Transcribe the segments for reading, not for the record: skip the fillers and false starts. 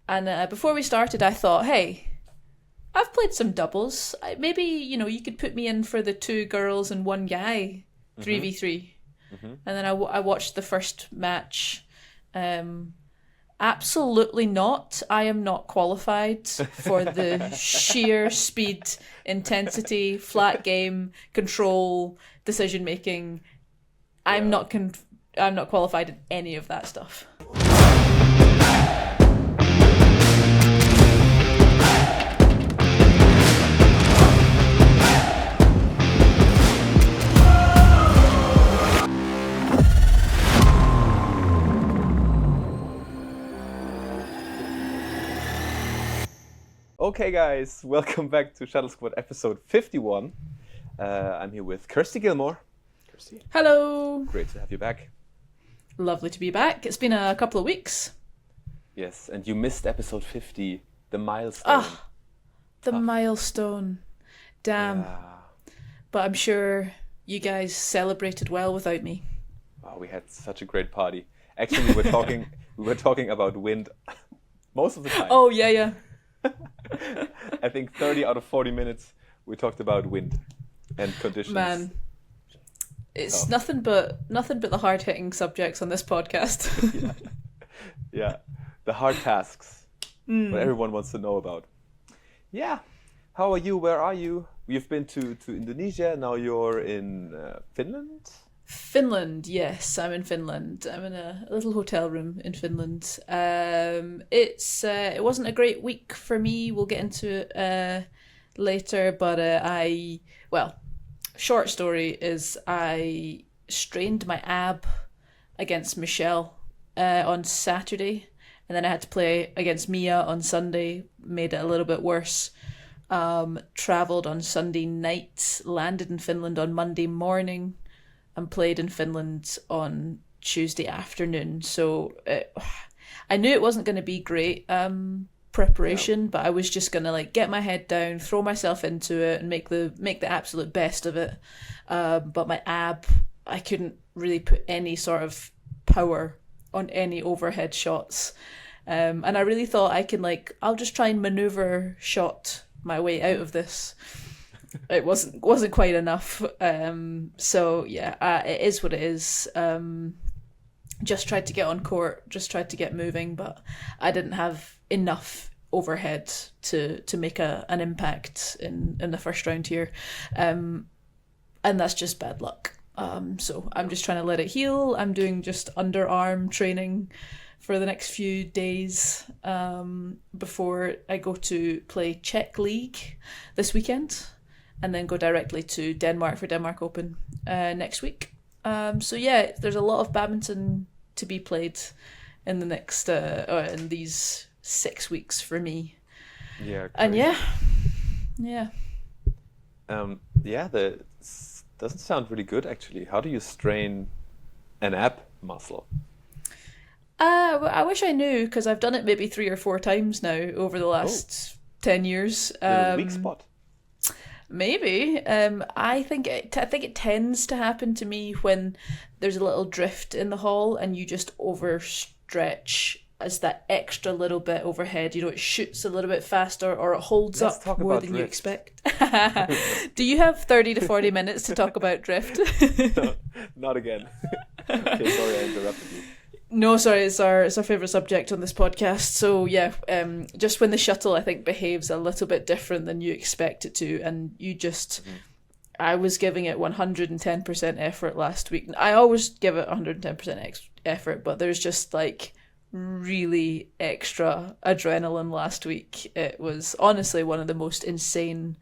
And before we started, I thought, hey, I've played some doubles. Maybe, you could put me in for the 2 girls and 1 guy 3v3. And then I watched the first match. Absolutely not. I am not qualified for the sheer speed, intensity, flat game, control, decision making. I'm not qualified in any of that stuff. Okay guys, welcome back to ShuttleSquad episode 51. I'm here with Kirsty Gilmour. Kirsty. Hello. Great to have you back. Lovely to be back. It's been a couple of weeks. Yes, and you missed episode 50, the milestone. The milestone. Damn. Yeah. But I'm sure you guys celebrated well without me. Wow, we had such a great party. Actually, we were talking about wind most of the time. Oh, yeah. I think 30 out of 40 minutes we talked about wind and conditions. Man, it's nothing but the hard-hitting subjects on this podcast. Yeah. The hard tasks, what everyone wants to know about. Yeah, how are you? Where are you? You've been to Indonesia. Now you're in Finland. Finland, yes, I'm in Finland. I'm in a little hotel room in Finland. It wasn't a great week for me. We'll get into it later, but short story is I strained my ab against Michelle on Saturday, and then I had to play against Mia on Sunday. Made it a little bit worse. Travelled on Sunday night, landed in Finland on Monday morning, and played in Finland on Tuesday afternoon. So I knew it wasn't going to be great preparation, but I was just going to get my head down, throw myself into it, and make the absolute best of it. But my ab, I couldn't really put any sort of power on any overhead shots. And I really thought I'll just try and maneuver shot my way out of this. It wasn't quite enough. So yeah, it is what it is. Just tried to get on court, just tried to get moving, but I didn't have enough overhead to make an impact in the first round here. And that's just bad luck. So I'm just trying to let it heal. I'm doing just underarm training for the next few days before I go to play Czech League this weekend, and then go directly to Denmark for Denmark Open next week. So yeah, there's a lot of badminton to be played in the next in these 6 weeks for me. Yeah. Great. And yeah. That doesn't sound really good actually. How do you strain an ab muscle? I wish I knew, because I've done it maybe 3 or 4 times now over the last 10 years. Your weak spot. Maybe. I think it tends to happen to me when there's a little drift in the hall and you just overstretch as that extra little bit overhead. It shoots a little bit faster, or it holds Let's up more than you expect. Do you have 30 to 40 minutes to talk about drift? No, not again. Okay, sorry I interrupted you. No, sorry, it's our favourite subject on this podcast. So yeah, just when the shuttle, I think, behaves a little bit different than you expect it to, and you just... I was giving it 110% effort last week. I always give it 110% effort, but there's just really extra adrenaline last week. It was honestly one of the most insane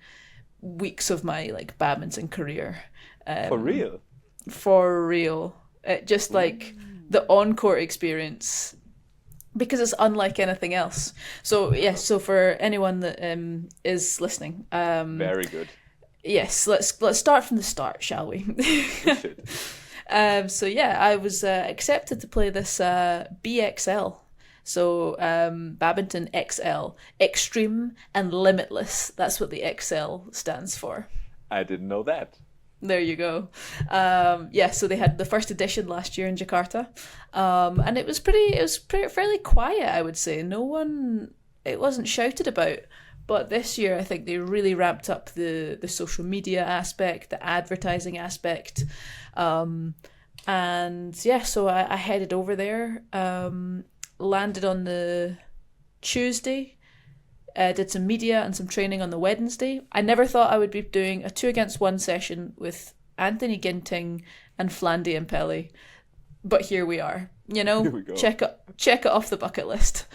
weeks of my badminton career. For real? For real. It just the on-court experience, because it's unlike anything else. So yeah, so for anyone that is listening, very good. Yes, let's start from the start, shall we? We should. So yeah, I was accepted to play this BXL. So Badminton XL, Xtreme and Limitless. That's what the XL stands for. I didn't know that. There you go. So they had the first edition last year in Jakarta, and it was fairly quiet, I would say. It wasn't shouted about. But this year, I think they really ramped up the social media aspect, the advertising aspect, so I headed over there, landed on the Tuesday. Did some media and some training on the Wednesday. I never thought I would be doing a 2-against-1 session with Anthony Ginting and Flandy and Pelly, but here we are. You know, check it off the bucket list.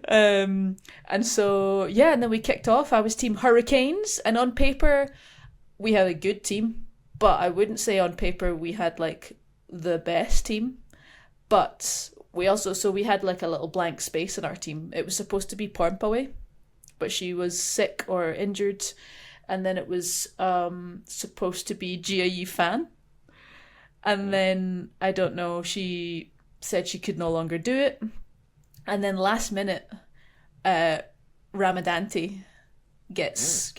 And then we kicked off. I was Team Hurricanes, and on paper we had a good team, but I wouldn't say on paper we had like the best team. But we had like a little blank space in our team. It was supposed to be Pormpaway, but she was sick or injured, and then it was supposed to be Gia Fan. And then, I don't know, she said she could no longer do it. And then last minute, Ramadanti gets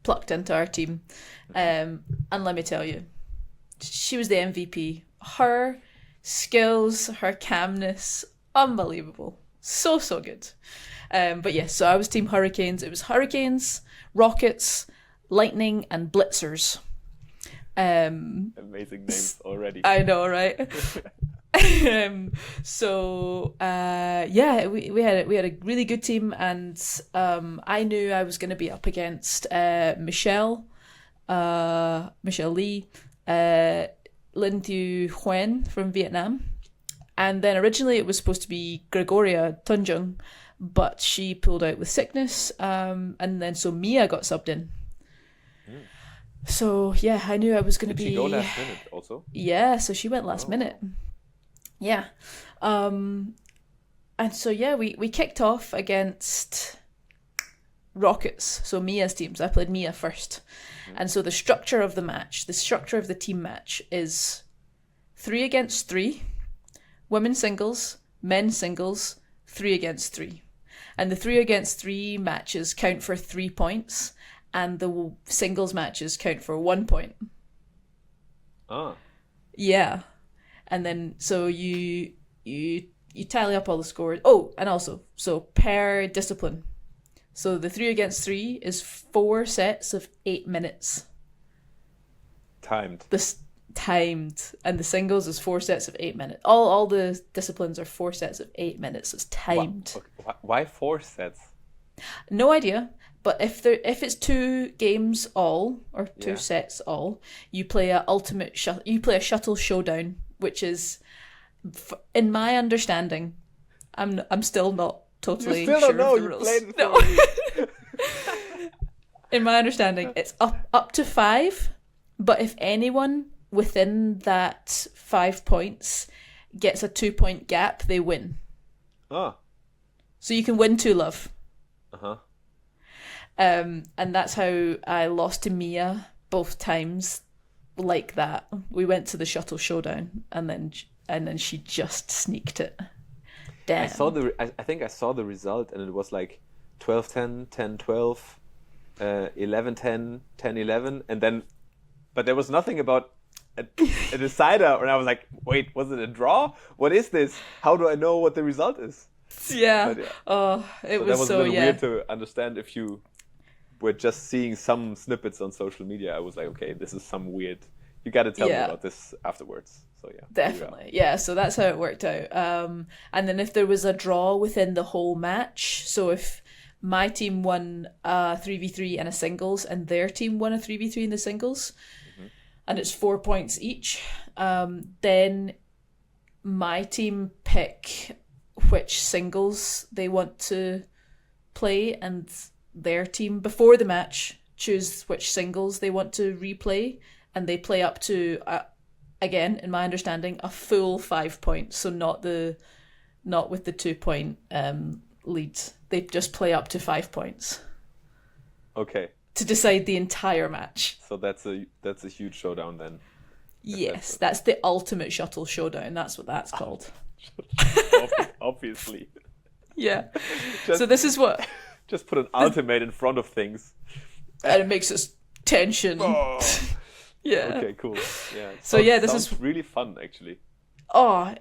plucked into our team. And let me tell you, she was the MVP. Her skills, her calmness, unbelievable. So good. So I was Team Hurricanes. It was Hurricanes, Rockets, Lightning, and Blitzers. Amazing names already. I know, right? We had a really good team, and I knew I was going to be up against Michelle Lee, Linh Thu Huyen from Vietnam, and then originally it was supposed to be Gregoria Tunjung, but she pulled out with sickness, and then so Mia got subbed in. So yeah, I knew I was going to be. Did she go last minute also? Yeah, so she went last minute. Yeah, and so yeah, we kicked off against Rockets. So Mia's teams. I played Mia first, and so the structure of the team match is 3 against 3, women's singles, men's singles, 3 against 3, and the 3 against 3 matches count for 3 points. And the singles matches count for 1 point. Oh. Yeah. And then, so you tally up all the scores. Oh, and also, so per discipline. So the 3 against 3 is 4 sets of 8 minutes. Timed. Timed. And the singles is 4 sets of 8 minutes. All the disciplines are 4 sets of 8 minutes. It's timed. Why 4 sets? No idea. But if it's 2 games all, or 2 sets all, you play you play a shuttle showdown, which is, in my understanding, I'm still not totally sure don't know. Of the You rules. played No. In my understanding, it's up to 5, but if anyone within that 5 points gets a 2-point gap, they win. Oh. So you can win 2 love. Uh-huh. And that's how I lost to Mia both times, like that. We went to the shuttle showdown, and then she just sneaked it. Damn. I think I saw the result, and it was like 12-10, 10-12, 11-10, 10-11, and then, but there was nothing about a decider, and I was like, wait, was it a draw? What is this? How do I know what the result is? Yeah. Oh, it was that was so a little weird to understand if you were just seeing some snippets on social media. I was like, okay, this is some weird. You got to tell me about this afterwards. So yeah, definitely, yeah. So that's how it worked out. And then if there was a draw within the whole match, so if my team won a 3v3 and a singles, and their team won a 3v3 in the singles, and it's 4 points each, then my team pick which singles they want to play, and their team before the match choose which singles they want to replay, and they play up to again, in my understanding, a full 5 points. So not with the 2 point lead. They just play up to 5 points. Okay. To decide the entire match. So that's a huge showdown then. Yes, that's the ultimate shuttle showdown. That's what that's called. Obviously. Yeah. So this is what. Just put an ultimate in front of things. And it makes it tension. Oh. Yeah. Okay, cool. Yeah. So yeah, this sounds is really fun actually. Oh,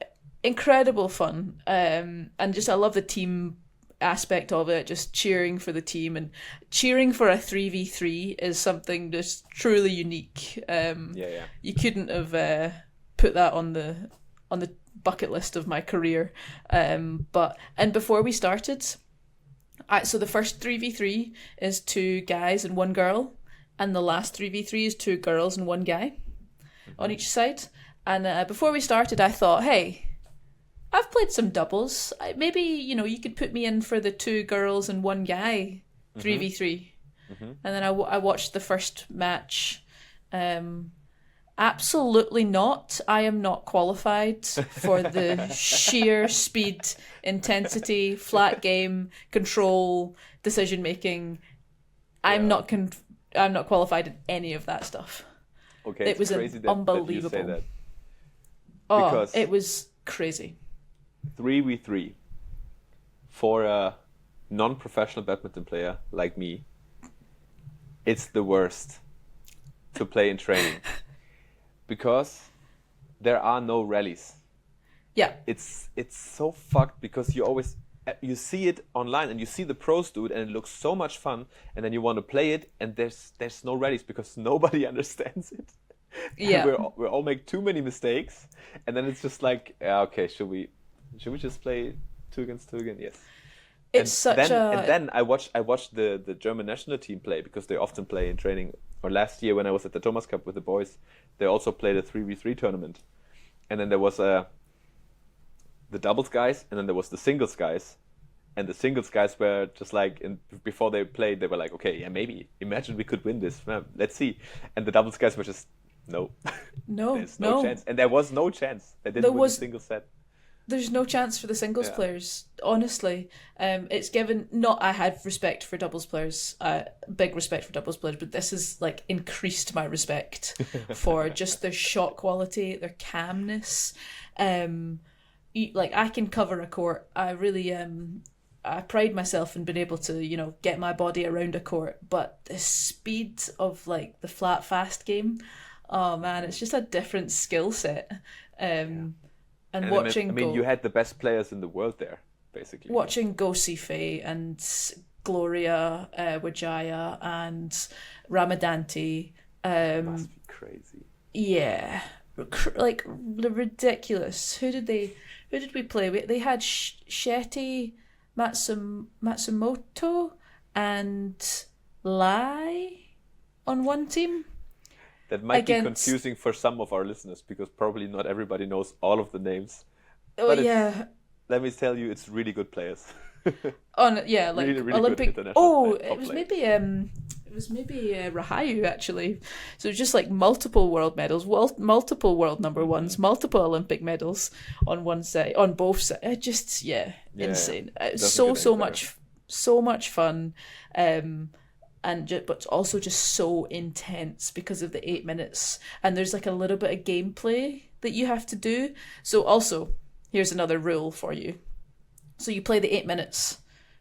incredible fun. And just I love the team aspect of it, just cheering for the team and cheering for a 3v3 is something just truly unique. Yeah. You couldn't have put that on the bucket list of my career. But before we started, so the first 3v3 is 2 guys and 1 girl, and the last 3v3 is 2 girls and 1 guy on each side. And before we started, I thought, hey, I've played some doubles. Maybe, you could put me in for the 2 girls and 1 guy 3v3. And then I watched the first match. Absolutely not. I am not qualified for the sheer speed, intensity, flat game, control, decision making. I'm not qualified in any of that stuff. Okay, it was crazy unbelievable. that you say that. Oh, Because it was crazy. 3v3 for a non-professional badminton player like me, it's the worst to play in training. Because there are no rallies. Yeah. It's so fucked because you see it online and you see the pros do it and it looks so much fun, and then you want to play it and there's no rallies because nobody understands it. Yeah. we all make too many mistakes, and then it's just like, okay, should we just play 2 against 2 again? Yes. And then I watched the German national team play, because they often play in training. Or last year when I was at the Thomas Cup with the boys, they also played a 3v3 tournament. And then there was the doubles guys, and then there was the singles guys. And the singles guys were just like, before they played, they were like, okay, yeah, maybe. Imagine we could win this. Let's see. And the doubles guys were just, no. There's no chance. And there was no chance. They didn't win a single set. There's no chance for the singles players, honestly. It's given, I have respect for doubles players, big respect for doubles players, but this has like increased my respect for just their shot quality, their calmness. Like, I can cover a court. I really I pride myself in being able to, get my body around a court, but the speed of like the flat fast game, oh man, it's just a different skill set. And watching, you had the best players in the world there, basically. Watching Go Sife and Gloria Wijaya and Ramadanti. Must be crazy. Yeah, like ridiculous. Who did we play? They had Shetty, Matsumoto, and Lai on one team. That might be confusing for some of our listeners, because probably not everybody knows all of the names. Oh, yeah. Let me tell you, it's really good players. Really, really Olympic. It was maybe Rahayu actually. So it was just like multiple world medals, multiple world number ones, multiple Olympic medals on both sides. Insane. So much fun. But also just so intense because of the 8 minutes, and there's like a little bit of gameplay that you have to do. So also, here's another rule for you. So you play the 8 minutes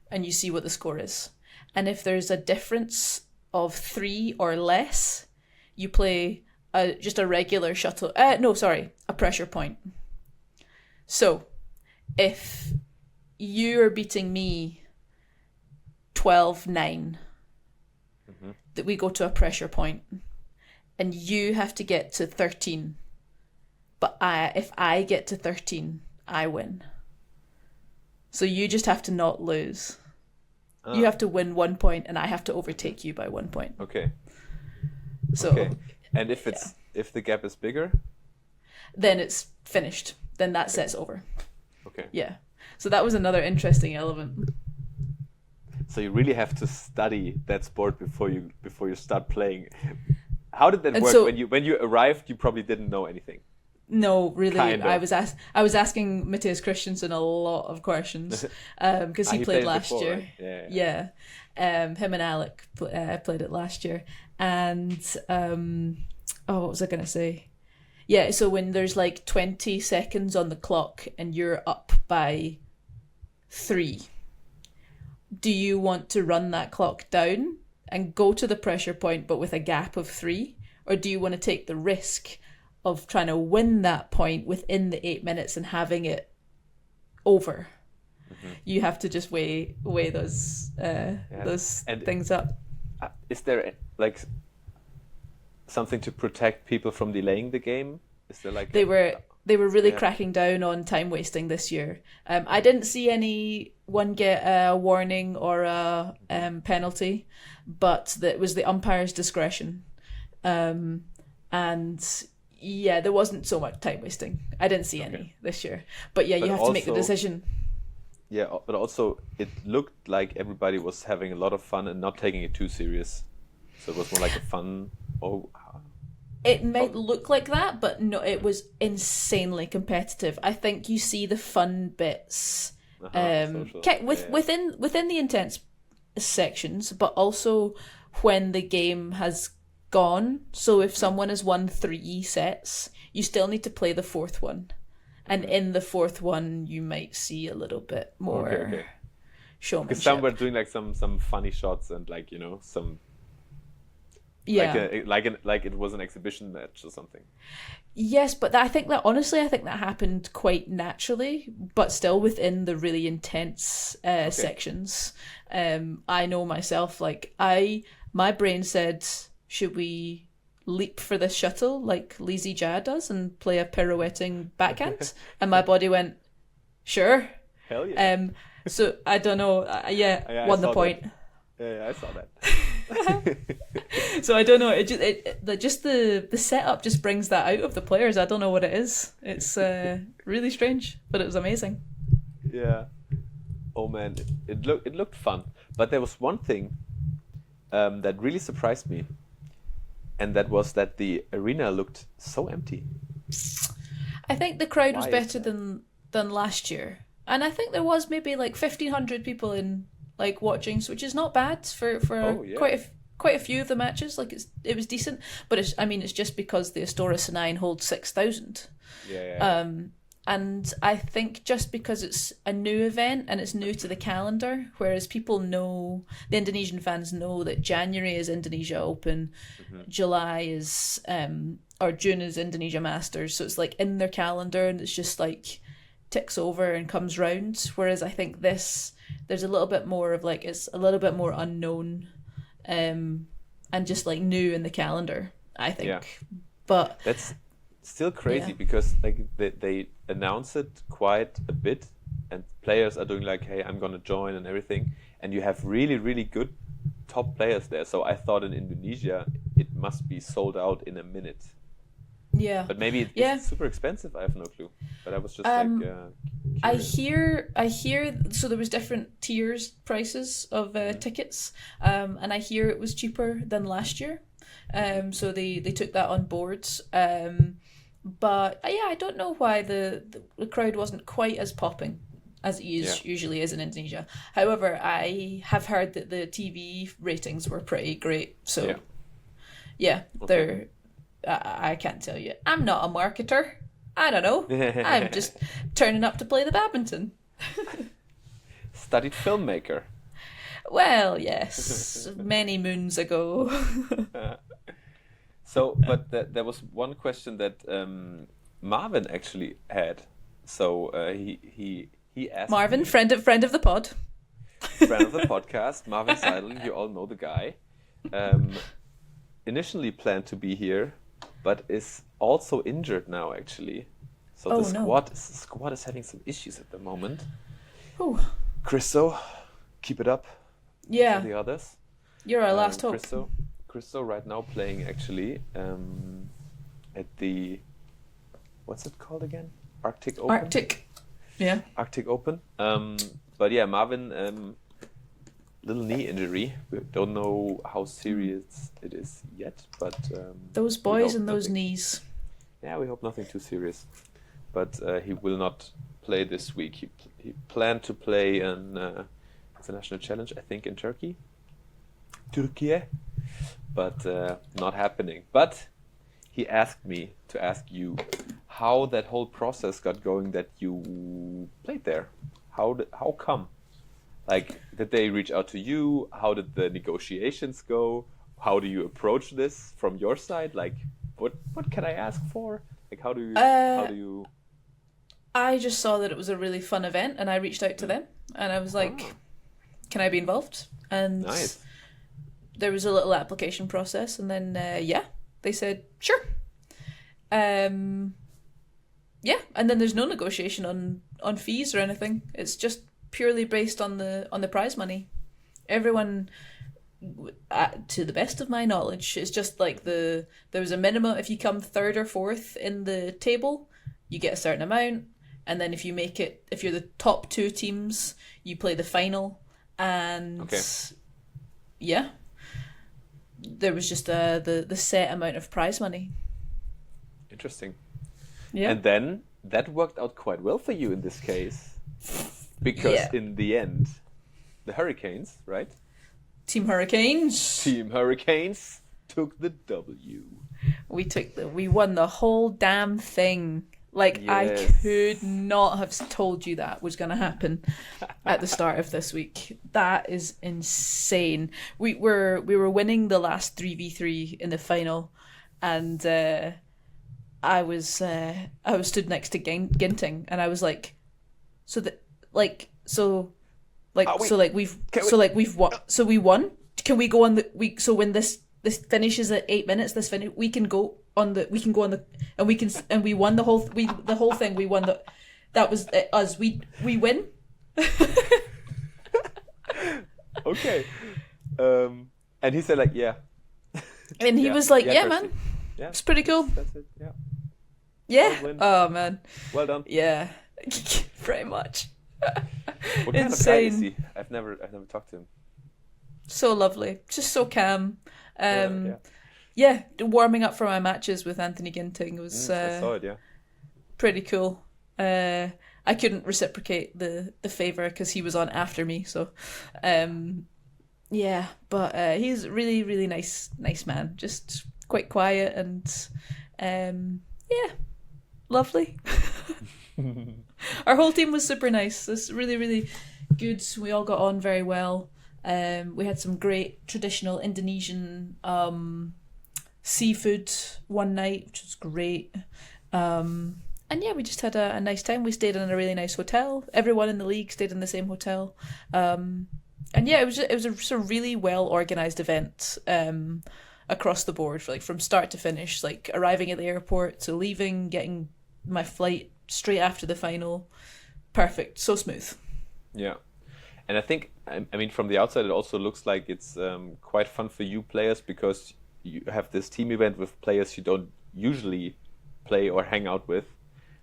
and you see what the score is, and if there's a difference of 3 or less, you play just a regular shuttle. A pressure point. So if you are beating me 12-9, that we go to a pressure point, and you have to get to 13. But if I get to 13, I win. So you just have to not lose. You have to win 1 point, and I have to overtake you by 1 point. Okay. So, and if the gap is bigger, then it's finished. Then that set's over. Okay. Yeah. So that was another interesting element. So you really have to study that sport before you start playing. How did that work? So, when you arrived, you probably didn't know anything. No, really. Kind of. I was asking Matthias Christensen a lot of questions because he played last year. Right? Yeah. Him and Alec played it last year, and what was I gonna say? Yeah. So when there's like 20 seconds on the clock and you're up by 3. Do you want to run that clock down and go to the pressure point but with a gap of 3, or do you want to take the risk of trying to win that point within the 8 minutes and having it over? You have to just weigh those things up. Is there like something to protect people from delaying the game? Is there like they were really cracking down on time wasting this year. I didn't see anyone get a warning or a penalty, but that was the umpire's discretion. And yeah, there wasn't so much time wasting. I didn't see any this year. But yeah, you have to make the decision. Yeah, but also it looked like everybody was having a lot of fun and not taking it too serious. So it was more like a fun... It might look like that, but no, it was insanely competitive. I think you see the fun bits within the intense sections, but also when the game has gone. So if someone has won 3 sets, you still need to play the 4th one. And in the 4th one, you might see a little bit more showmanship. Because some were doing like some funny shots and like, you know, some... Yeah. Like it was an exhibition match or something. Yes, but I think that happened quite naturally, but still within the really intense sections. I know myself, like my brain said, should we leap for the shuttle like Lee Jia does and play a pirouetting backhand? And my body went, sure. Hell yeah. So I don't know. Won the point. Yeah, I saw that. So I don't know. The setup just brings that out of the players. I don't know what it is. It's really strange, but it was amazing. Yeah. Oh man, it looked fun. But there was one thing that really surprised me, and that was that the arena looked so empty. I think the crowd was better than last year, and I think there was maybe like 1,500 people in like watching, which is not bad for quite a few of the matches. Like it was decent, but it's just because the Astoria 9 holds 6,000. Yeah. And I think just because it's a new event and it's new to the calendar, whereas people know, the Indonesian fans know that January is Indonesia Open, July is or June is Indonesia Masters, so it's like in their calendar and it's just like ticks over and comes round. Whereas I think there's a little bit more of like, it's a little bit more unknown and just like new in the calendar, I think. Yeah. But that's still crazy because like they announce it quite a bit and players are doing like, hey, I'm gonna join and everything, and you have really, really good top players there. So I thought in Indonesia it must be sold out in a minute. Yeah. But maybe it's super expensive. I have no clue. But I was just I hear. So there was different tiers prices of tickets, and I hear it was cheaper than last year. So they took that on board. But I don't know why the crowd wasn't quite as popping as it usually is in Indonesia. However, I have heard that the TV ratings were pretty great. So they're. I can't tell you. I'm not a marketer. I don't know. I'm just turning up to play the badminton. Studied filmmaker. Well, yes, many moons ago. But there was one question that Marvin actually had. So he asked Marvin, me, friend of the pod, friend of the podcast, Marvin Seidel. You all know the guy. Initially planned to be here, but is also injured now actually. So the squad is having some issues at the moment. Oh, Christo, keep it up. Yeah. For the others. You're our last hope. Christo right now playing actually at the, what's it called again? Arctic Open. Arctic Open. But yeah, Marvin, little knee injury. We don't know how serious it is yet, but those boys and those knees. Yeah, we hope nothing too serious. But he will not play this week. He planned to play an international challenge, I think, in Turkey, but not happening. But he asked me to ask you how that whole process got going that you played there. How come? Like, did they reach out to you? How did the negotiations go? How do you approach this from your side? Like, what can I ask for? Like, how do you? I just saw that it was a really fun event, and I reached out to them, and I was like, "Can I be involved?" And Nice. there was a little application process, and then they said sure. Yeah, and then there's no negotiation on fees or anything. It's just purely based on the prize money. Everyone, to the best of my knowledge, it's just like there was a minimum. If you come third or fourth in the table, you get a certain amount, and then if you're the top two teams, you play the final, and yeah, there was just the set amount of prize money. Interesting. Yeah. And then that worked out quite well for you in this case, because in the end, the Hurricanes, right? Team Hurricanes took the W. We won the whole damn thing. Like, Yes. I could not have told you that was going to happen at the start of this week. That is insane. We were winning the last 3v3 in the final, and I was stood next to Ginting, and I was like, we won. Can we go on when this finishes at 8 minutes? We can go on the and we won the whole thing. We won that was us. We win. Okay. And he said like, yeah. And he was like, yeah, Kirsty. man. Yeah. It's pretty cool. That's it. Yeah. Yeah. Well, Oh man. Well done. Yeah. Very much. What kind of guy is he? I've never talked to him. So lovely. Just so calm. Yeah, warming up for my matches with Anthony Ginting was I saw it, yeah. pretty cool. I couldn't reciprocate the favour because he was on after me, so yeah, but he's a really, really nice man. Just quite quiet and yeah, lovely. Our whole team was super nice. It's really, really good. We all got on very well. We had some great traditional Indonesian seafood one night, which was great. And yeah, we just had a nice time. We stayed in a really nice hotel. Everyone in the league stayed in the same hotel. And yeah, it was a sort of really well organised event across the board, from start to finish, like arriving at the airport to leaving, getting my flight straight after the final. Perfect. So smooth. Yeah. And I think, I mean, from the outside, it also looks like it's quite fun for you players, because you have this team event with players you don't usually play or hang out with.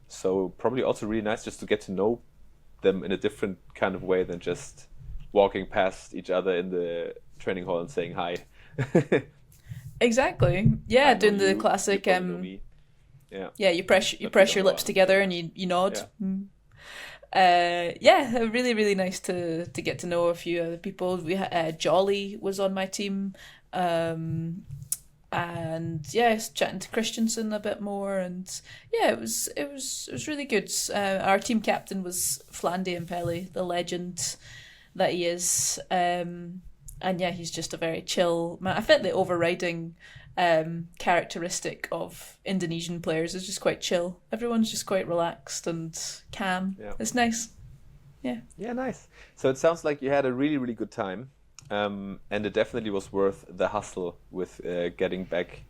So probably also really nice just to get to know them in a different kind of way than just walking past each other in the training hall and saying hi. Exactly. Yeah, doing the classic. Yeah, you press your lips together and you nod. Yeah. Really, really nice to get to know a few other people. We had Jolly was on my team, and yeah, chatting to Christensen a bit more, and yeah, it was really good. Our team captain was Flandy Pele, the legend that he is, and yeah, he's just a very chill man. I think the overriding characteristic of Indonesian players is just quite chill. Everyone's just quite relaxed and calm. Yeah. It's nice. Yeah. Yeah, nice. So it sounds like you had a really, really good time. And it definitely was worth the hustle with getting back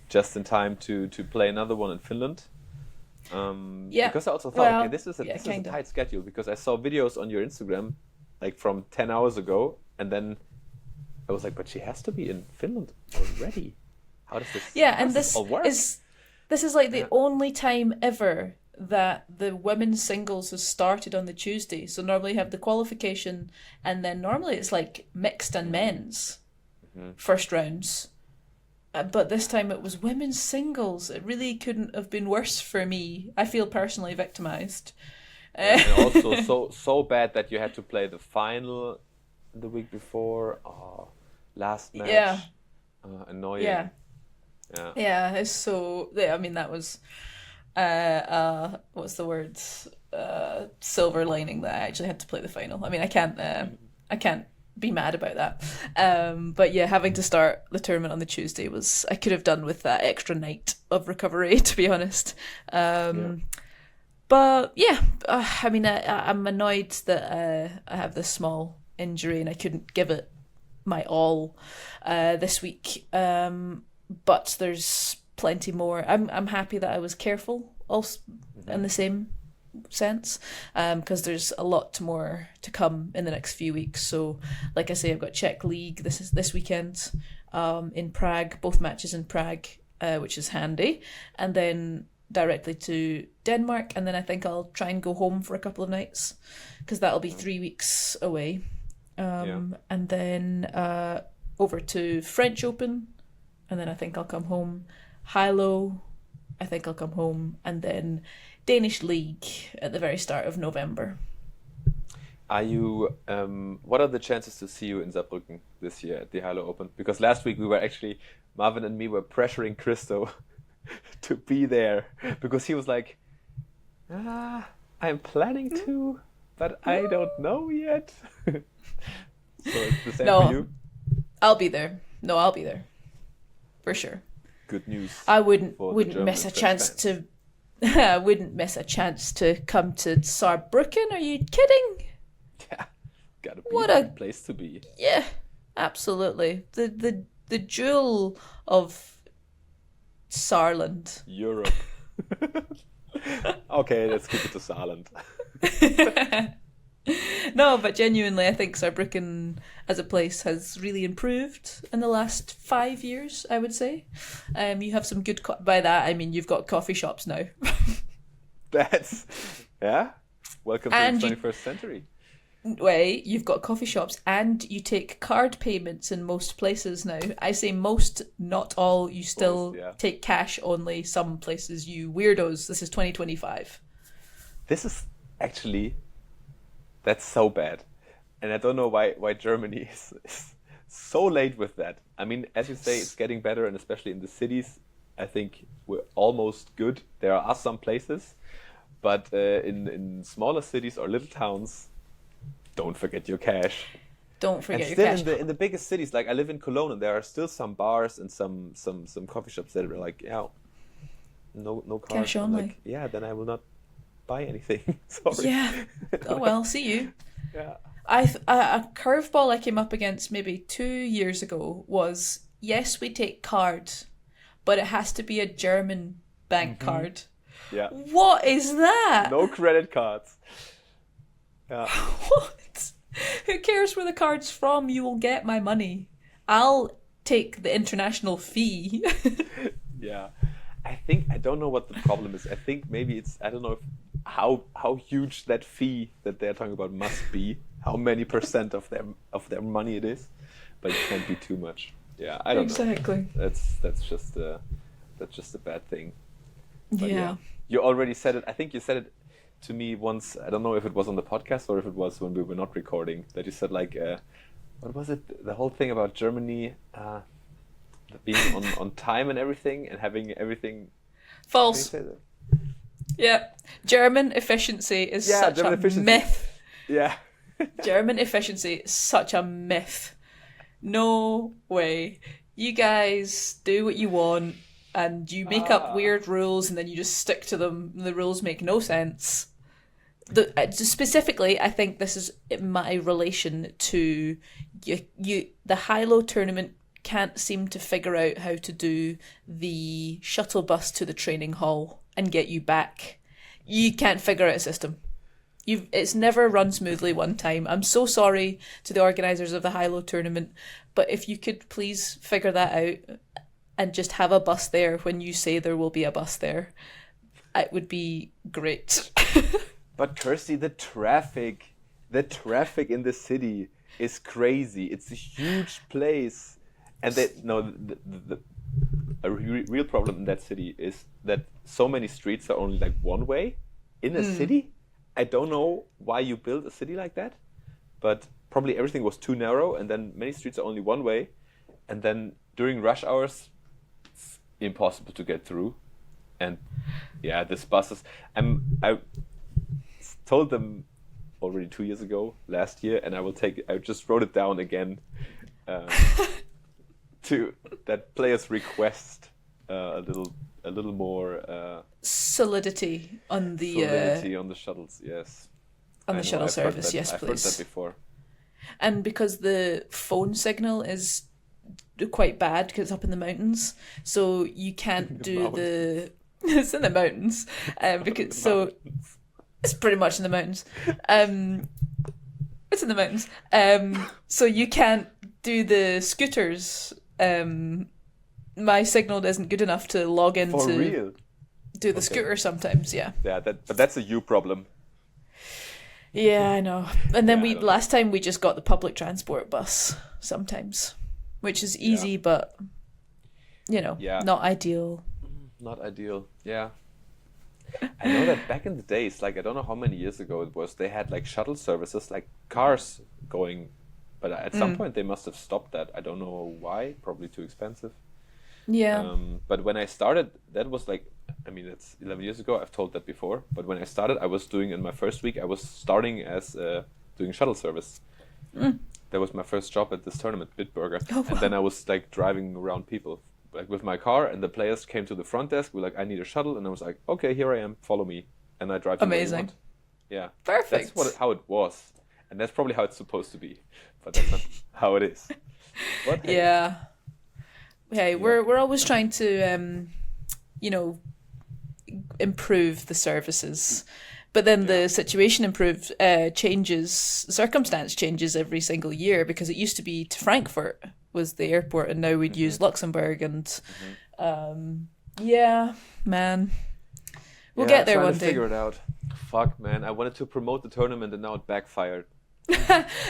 just in time to play another one in Finland. Yeah. Because I also thought, okay, this is a kinda tight schedule, because I saw videos on your Instagram like from 10 hours ago, and I was like, but she has to be in Finland already. How does this? Yeah, and this all work? This is like the only time ever that the women's singles has started on the Tuesday. So normally you have the qualification, and then normally it's like mixed and men's first rounds. But this time it was women's singles. It really couldn't have been worse for me. I feel personally victimized. And also so bad that you had to play the final the week before. Oh, last match. Yeah. Annoying. Yeah. Yeah, it's so. Yeah, I mean, that was, what's the word? Silver lining that I actually had to play the final. I mean, I can't I can't be mad about that. But yeah, having to start the tournament on the Tuesday I could have done with that extra night of recovery, to be honest. But yeah, I mean, I'm annoyed that I have this small injury and I couldn't give it my all this week. But there's plenty more. I'm happy that I was careful also in the same sense, because there's a lot more to come in the next few weeks. So like I say, I've got Czech League this weekend in Prague, both matches in Prague, which is handy, and then directly to Denmark, and then I think I'll try and go home for a couple of nights because that'll be 3 weeks away, and then over to French Open, and then I think I'll come home. HYLO, I think I'll come home, and then Danish League at the very start of November. Are you? What are the chances to see you in Saarbrücken this year at the HYLO Open? Because last week Marvin and me were pressuring Christo to be there because he was like, I'm planning to, but I don't know yet. So it's the same for you? I'll be there. No, I'll be there. For sure. Good news. I wouldn't miss a chance to I wouldn't miss a chance to come to Saarbrücken. Are you kidding? Yeah. Gotta be a good place to be. Yeah, absolutely. The jewel of Saarland. Europe. Okay, let's keep it to Saarland. No, but genuinely, I think Saarbrücken as a place has really improved in the last 5 years, I would say. You have some good... by that, I mean, you've got coffee shops now. That's... Yeah. Welcome to the 21st century. Wait, you've got coffee shops and you take card payments in most places now. I say most, not all. You still take cash only. Some places, you weirdos. This is 2025. This is actually... That's so bad. And I don't know why Germany is so late with that. I mean, as you say, it's getting better, and especially in the cities, I think we're almost good. There are some places, but in smaller cities or little towns, don't forget your cash. Don't forget your cash. And still in the biggest cities, like I live in Cologne, and there are still some bars and some coffee shops that are like, no cards. Cash only. Like, then I will not buy anything. Sorry. Yeah. Oh well, see you. Yeah. A curveball I came up against maybe 2 years ago was, yes, we take card, but it has to be a German bank card. Yeah. What is that? No credit cards. Yeah. What? Who cares where the card's from? You will get my money. I'll take the international fee. Yeah. I don't know what the problem is. I think maybe it's, I don't know how huge that fee that they're talking about must be, how many % of their money it is, but it can't be too much. Yeah, I don't know. Exactly. That's just a bad thing. But yeah. You already said it. I think you said it to me once. I don't know if it was on the podcast or if it was when we were not recording, that you said like, what was it? The whole thing about Germany being on time and everything and having everything. False. Yeah, German efficiency is such a myth. Yeah. German efficiency is such a myth. No way. You guys do what you want and you make up weird rules and then you just stick to them. The rules make no sense. Specifically, I think this is my relation to the HYLO tournament can't seem to figure out how to do the shuttle bus to the training hall and get you back. You can't figure out a system. It's never run smoothly one time. I'm so sorry to the organisers of the HYLO tournament, but if you could please figure that out and just have a bus there when you say there will be a bus there, it would be great. But Kirsty, the traffic in the city is crazy. It's a huge place, and a real problem in that city is that so many streets are only like one way in a city. I don't know why you built a city like that, but probably everything was too narrow, and then many streets are only one way, and then during rush hours, it's impossible to get through. And yeah, this buses. I told them already 2 years ago, last year, and I just wrote it down again to that players request a little more solidity on the shuttles. Yes, on the shuttle service. Yes, I've please. heard that before. And because the phone signal is quite bad because it's up in the mountains, so you can't do the. It's in the mountains, it's pretty much in the mountains. It's in the mountains. So you can't do the scooters. My signal isn't good enough to log in For to real? do the scooter sometimes. Yeah. Yeah, but that's a you problem. Yeah, I know. And then Yeah, last time we just got the public transport bus sometimes, which is easy, but not ideal. Not ideal. Yeah. I know that back in the days, like I don't know how many years ago it was, they had like shuttle services, like cars going, but at some point they must have stopped that. I don't know why. Probably too expensive. Yeah. But when I started, that was like, it's 11 years ago. I've told that before. But when I started, I was doing in my first week, I was starting as doing shuttle service. That was my first job at this tournament, Bitburger. Oh, wow. And then I was like driving around people, like with my car, and the players came to the front desk. We're like, I need a shuttle, and I was like, okay, here I am, follow me, and I drive. Amazing. Yeah. Perfect. That's how it was, and that's probably how it's supposed to be, but that's not how it is. But hey. Yeah. Hey, we're always trying to, improve the services, but then the situation circumstance changes every single year, because it used to be to Frankfurt was the airport, and now we'd use Luxembourg, and man, we'll get there one day. Figure it out. Fuck, man, I wanted to promote the tournament and now it backfired.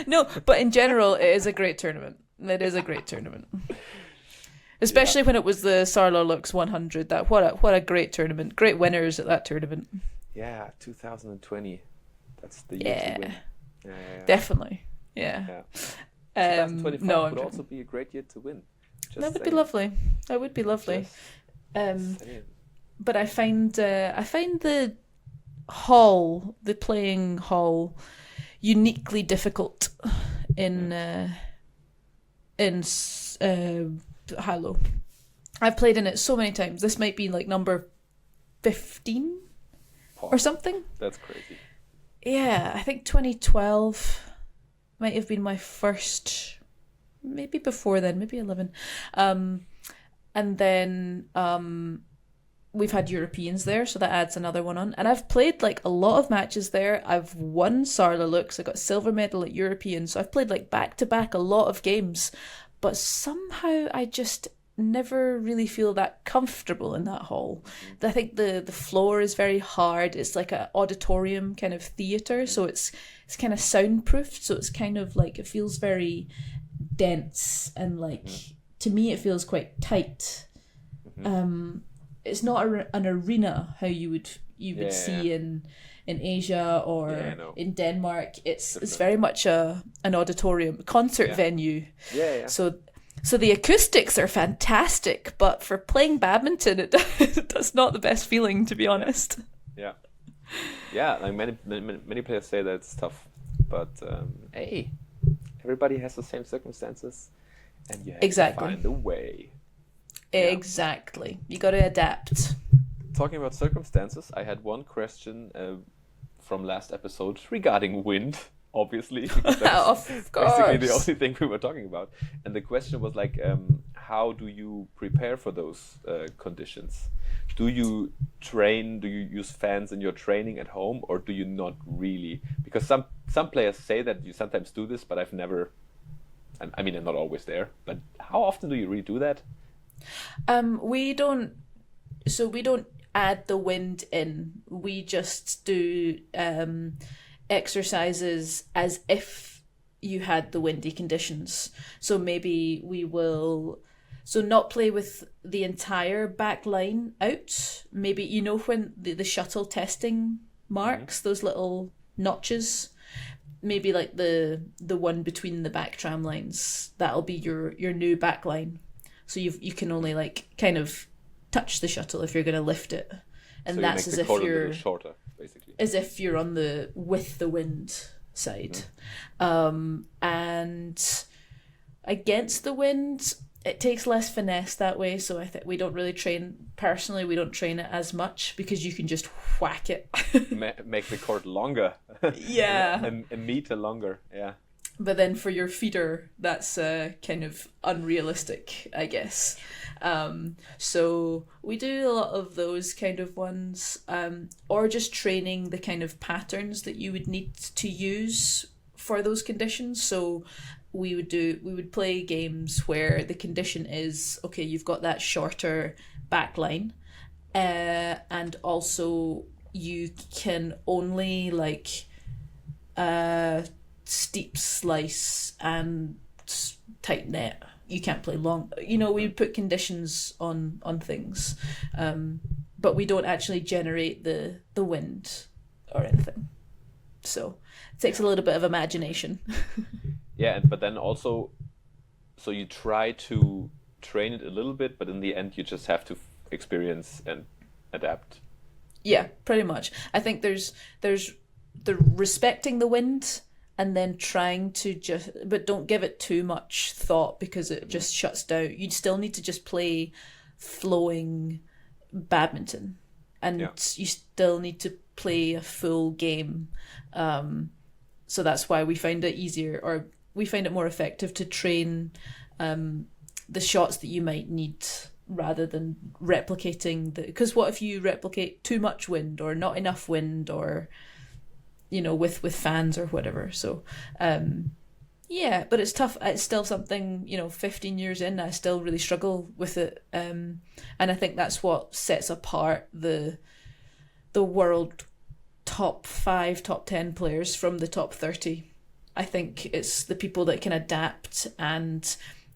No, but in general, it is a great tournament. It is a great tournament. Especially when it was the Sarlo Lux 100. What a great tournament. Great winners at that tournament. Yeah, 2020. That's the year to win. Yeah. Definitely. Yeah. 2025 would also be a great year to win. That would be lovely. That would be lovely. But I find the playing hall, uniquely difficult in HYLO. I've played in it so many times. This might be like number 15 or something. That's crazy. Yeah, I think 2012 might have been my first, maybe before then, maybe 11. And then we've had Europeans there, so that adds another one on. And I've played like a lot of matches there. I've won Sarla Lux. I got a silver medal at Europeans. So I've played like back to back a lot of games. But somehow I just never really feel that comfortable in that hall. I think the floor is very hard. It's like an auditorium kind of theatre, so it's kind of soundproofed. So it's kind of like, it feels very dense, and like to me it feels quite tight. It's not an arena how you would see in Asia or in Denmark. It's very much an auditorium, concert venue. So the acoustics are fantastic, but for playing badminton, that's not the best feeling, to be honest. Yeah. Like many players say that it's tough, but hey, everybody has the same circumstances, and you have to find a way. Exactly. You got to adapt. Talking about circumstances, I had one question from last episode regarding wind, obviously. Because that's of course. basically the only thing we were talking about. And the question was like, how do you prepare for those conditions? Do you train? Do you use fans in your training at home, or do you not really? Because some players say that you sometimes do this, but I've never. I mean, I'm not always there. But how often do you really do that? We don't add the wind in. We just do exercises as if you had the windy conditions. So maybe we will not play with the entire back line out. Maybe, when the shuttle testing marks, those little notches, maybe like the one between the back tram lines, that'll be your new back line. So you can only like kind of touch the shuttle if you're going to lift it, and so that's as if you're shorter, basically. As if you're on with the wind side. And against the wind, it takes less finesse that way. So I think we don't really train, personally, we don't train it as much because you can just whack it. Make the court longer. Yeah. a meter longer, yeah. But then for your feeder, that's kind of unrealistic, I guess. So we do a lot of those kind of ones, or just training the kind of patterns that you would need to use for those conditions. So we would play games where the condition is, okay, you've got that shorter back line, and also you can only steep slice and tight net. You can't play long. We put conditions on things, but we don't actually generate the wind or anything. So it takes a little bit of imagination. Yeah, but then also, so you try to train it a little bit, but in the end you just have to experience and adapt. Yeah, pretty much. I think there's the respecting the wind, and then trying to but don't give it too much thought because it just shuts down. You still need to just play flowing badminton, and you still need to play a full game. So that's why we find it easier, or we find it more effective to train the shots that you might need rather than replicating because what if you replicate too much wind or not enough wind, or with fans or whatever. So but it's tough. It's still something, 15 years in, I still really struggle with it, and I think that's what sets apart the world top 5, top 10 players from the top 30. I think it's the people that can adapt, and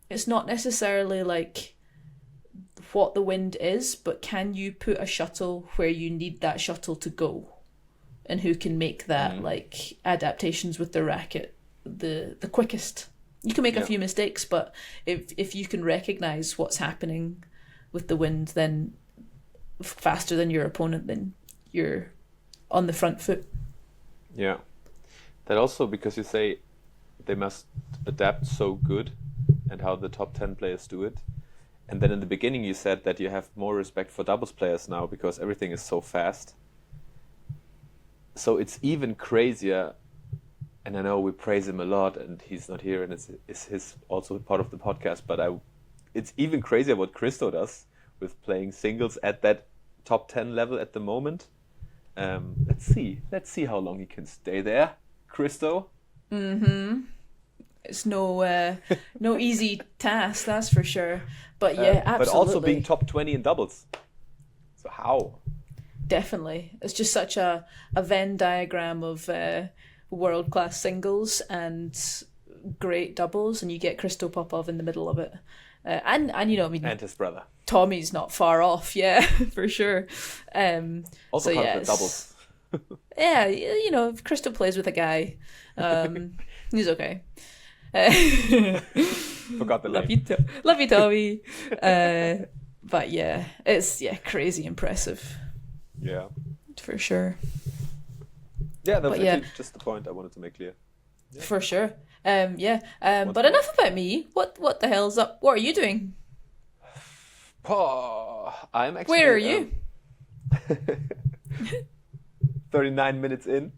it's not necessarily like what the wind is, but can you put a shuttle where you need that shuttle to go, and who can make that adaptations with the racket the quickest. You can make a few mistakes, but if you can recognize what's happening with the wind, then faster than your opponent, then you're on the front foot. Yeah. That also, because you say they must adapt so good, and how the top 10 players do it. And then in the beginning you said that you have more respect for doubles players now because everything is so fast. So it's even crazier, and I know we praise him a lot and he's not here, and it's his also part of the podcast, but it's even crazier what Christo does with playing singles at that top 10 level at the moment. Let's see how long he can stay there, Christo. It's no easy task, that's for sure. But yeah, absolutely. But also being top 20 in doubles. So how? Definitely. It's just such a Venn diagram of world-class singles and great doubles, and you get Christo Popov in the middle of it. And and his brother. Tommy's not far off, yeah, for sure. Also part of the doubles. Yeah, if Christo plays with a guy, he's okay. Forgot the name. Love you, Thommy. But yeah, it's crazy impressive. Yeah, for sure. Yeah, that's actually just the point I wanted to make clear. Yeah. For sure. But enough about me. What the hell's up? What are you doing? I'm actually. Where are you? 39 minutes in.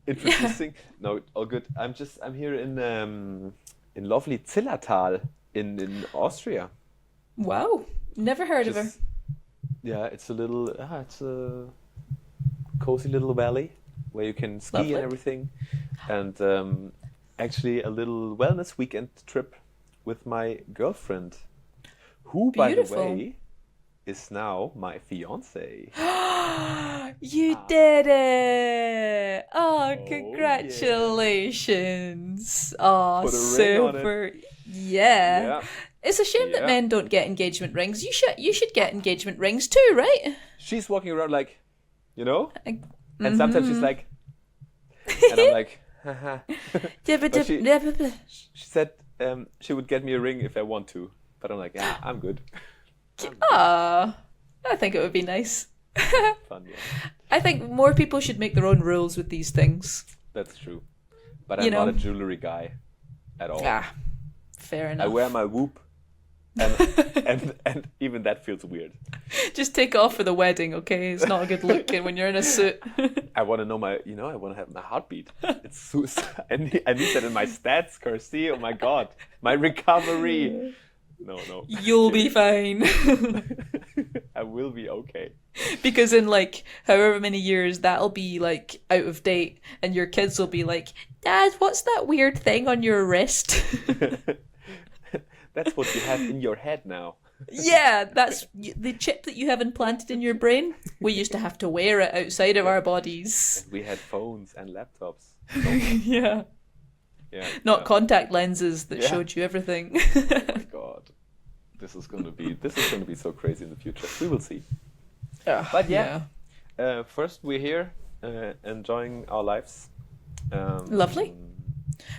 Introducing. No, all good. I'm here in lovely Zillertal in Austria. Wow, never heard of her. Yeah, it's a cozy little valley where you can ski and everything, and actually a little wellness weekend trip with my girlfriend, who, Beautiful. by the way, is now my fiance. You did it! Oh, congratulations! Yeah. Oh, super! Yeah. It's a shame that men don't get engagement rings. You should get engagement rings too, right? She's walking around like, and sometimes she's like, and I'm like, haha. She said she would get me a ring if I want to, but I'm like, yeah, I'm good. I think it would be nice. Fun, yeah. I think more people should make their own rules with these things. That's true. But I'm not a jewelry guy at all. Ah, fair enough. I wear my Whoop, and and even that feels weird. Just take it off for the wedding, okay? It's not a good look when you're in a suit. I want to know I want to have my heartbeat. It's suicide. I need that in my stats, Kirsty. Oh my God, my recovery. No. You'll be fine. I will be okay. Because in like however many years that'll be like out of date, and your kids will be like, Dad, what's that weird thing on your wrist? That's what you have in your head now. Yeah, that's the chip that you have implanted in your brain. We used to have to wear it outside of our bodies. And we had phones and laptops. Yeah. Not contact lenses that showed you everything. Oh my God. This is gonna be so crazy in the future. We will see. But first we're here enjoying our lives. Lovely.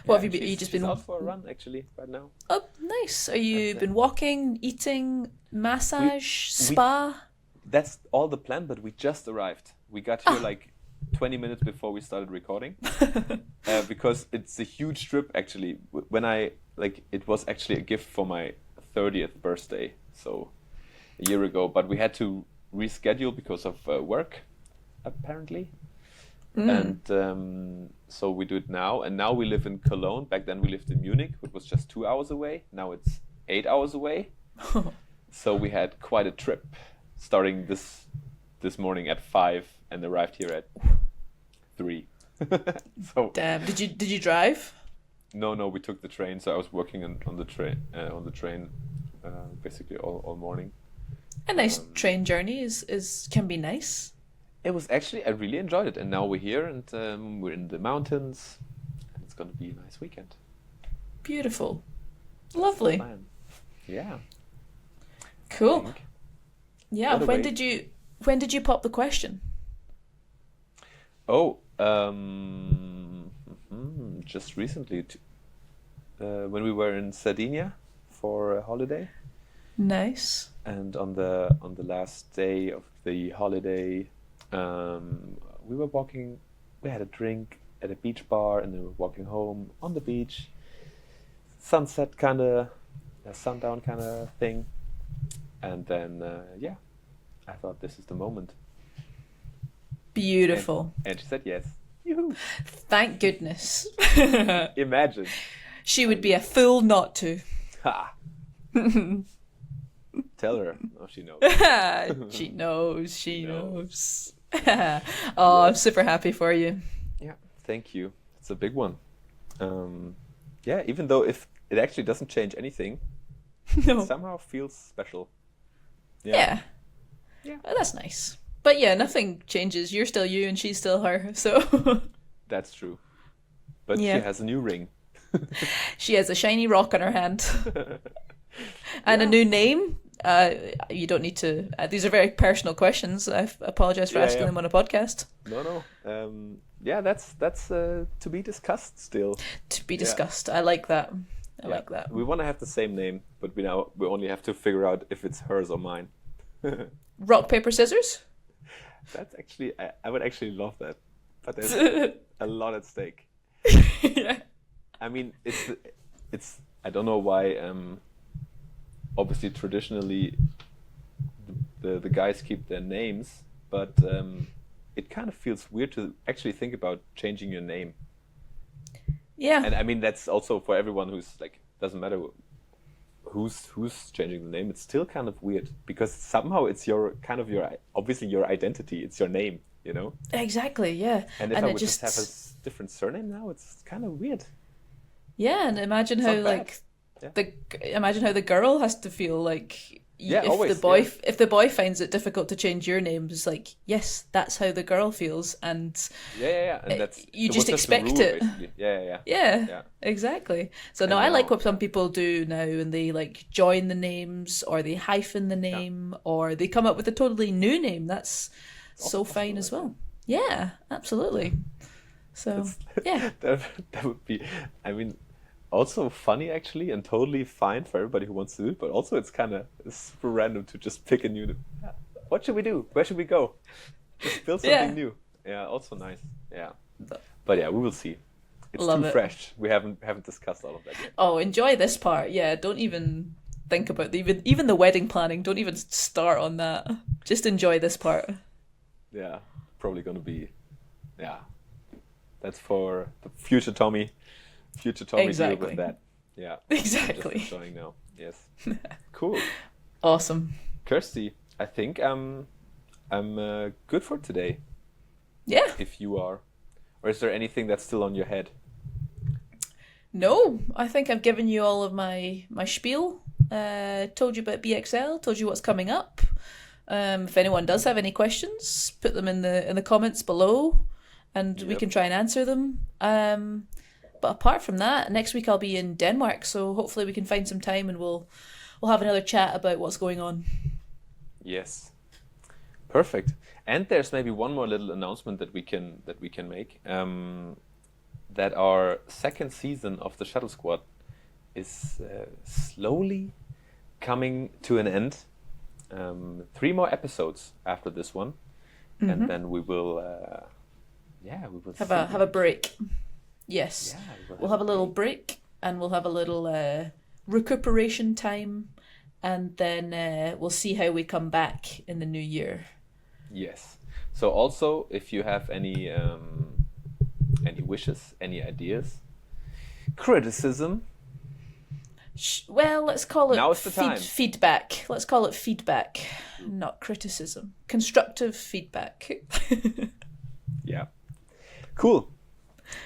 What have you been? You just been out for a run actually right now. Oh, nice. Are you been walking, eating, massage, spa? That's all the plan, but we just arrived. We got here like 20 minutes before we started recording, because it's a huge trip actually. It was actually a gift for my 30th birthday, so a year ago. But we had to reschedule because of work, apparently. And so we do it now. And now we live in Cologne. Back then we lived in Munich, which was just 2 hours away. Now it's 8 hours away. So we had quite a trip, starting this morning at 5 and arrived here at 3. So damn. Did you drive? No, we took the train. So I was working on the train basically all morning. A nice train journey can be nice. It was actually, I really enjoyed it. And now we're here and we're in the mountains. And it's going to be a nice weekend. Beautiful. Lovely. Yeah. Cool. Yeah. When did you pop the question? Oh, just recently, when we were in Sardinia for a holiday. Nice. And on the last day of the holiday, we were walking. We had a drink at a beach bar, and then we were walking home on the beach. Sunset kind of, sundown kind of thing. And then, I thought this is the moment. Beautiful. And she said yes. Yoo-hoo. Thank goodness. Imagine. She would be a fool not to. Ha. Tell her. Oh, she knows. She knows. Oh, I'm super happy for you. Yeah, thank you. It's a big one. Even though if it actually doesn't change anything, No. It somehow feels special. Yeah. Oh, that's nice. But yeah, nothing changes. You're still you and she's still her. So That's true. But she has a new ring. She has a shiny rock on her hand. And a new name. You don't need to. These are very personal questions. I apologize for asking them on a podcast. No. That's to be discussed still. To be discussed. I like that. I like that. We want to have the same name, but we only have to figure out if it's hers or mine. Rock, paper, scissors? That's actually, I would actually love that, but there's a lot at stake. Yeah. I mean, it's I don't know why. Obviously, traditionally, the guys keep their names, but it kind of feels weird to actually think about changing your name. Yeah. And I mean, that's also for everyone who's like, doesn't matter who's changing the name. It's still kind of weird because somehow it's obviously your identity. It's your name, you know? Exactly, yeah. And if I would just have a different surname now, it's kind of weird. Yeah, and imagine how the girl has to feel like if the boy finds it difficult to change your name, it's like, yes, that's how the girl feels, and and that's you just expect it. Basically. Yeah, exactly. So I like what some people do now, and they like join the names, or they hyphen the name, or they come up with a totally new name. That's so fine as well. Yeah, absolutely. So that would be, I mean, also funny actually, and totally fine for everybody who wants to do it, but also it's kind of super random to just pick a new, what should we do? Where should we go? Just build something new. Yeah, also nice. Yeah. But yeah, we will see. It's Love too it. fresh. We haven't discussed all of that yet. Oh, enjoy this part. Yeah, don't even think about even the wedding planning. Don't even start on that. Just enjoy this part. Yeah, probably gonna be. Yeah, that's for the future Thommy. Future Thommy deal Exactly. with that. Yeah. Exactly. I'm just enjoying now. Yes. Cool. Awesome. Kirsty, I think I'm good for today. Yeah. If you are, or is there anything that's still on your head? No, I think I've given you all of my spiel. Told you about BXL. Told you what's coming up. If anyone does have any questions, put them in the comments below, and we can try and answer them. But apart from that, next week I'll be in Denmark, so hopefully we can find some time and we'll have another chat about what's going on. Yes. Perfect. And there's maybe one more little announcement that we can make. That our second season of the ShuttleSquad is slowly coming to an end. 3 more episodes after this one, and then we will. We will have a break. Yes, Yeah, we'll have a little break, and we'll have a little recuperation time, and then we'll see how we come back in the new year. Yes. So also, if you have any wishes, any ideas, criticism. Well, let's call it Now is the time. Feedback. Let's call it feedback, not criticism. Constructive feedback. Yeah. Cool.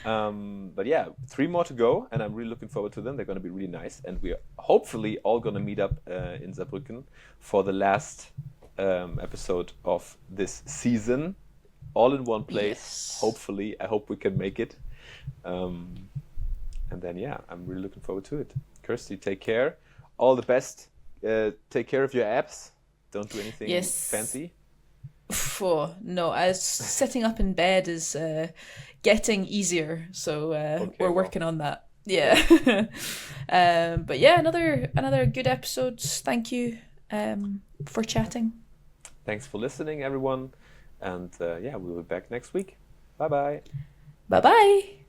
But yeah, 3 more to go, and I'm really looking forward to them. They're going to be really nice, and we're hopefully all going to meet up in Saarbrücken for the last episode of this season, all in one place. Yes. Hopefully, I hope we can make it. And then yeah, I'm really looking forward to it. Kirsty, take care. All the best. Take care of your abs. Don't do anything fancy. Oh, no, as sitting up in bed is getting easier, so we're working on that. Yeah. But yeah, another good episode. Thank you for chatting. Thanks for listening, everyone. And yeah, we'll be back next week. Bye-bye. Bye-bye.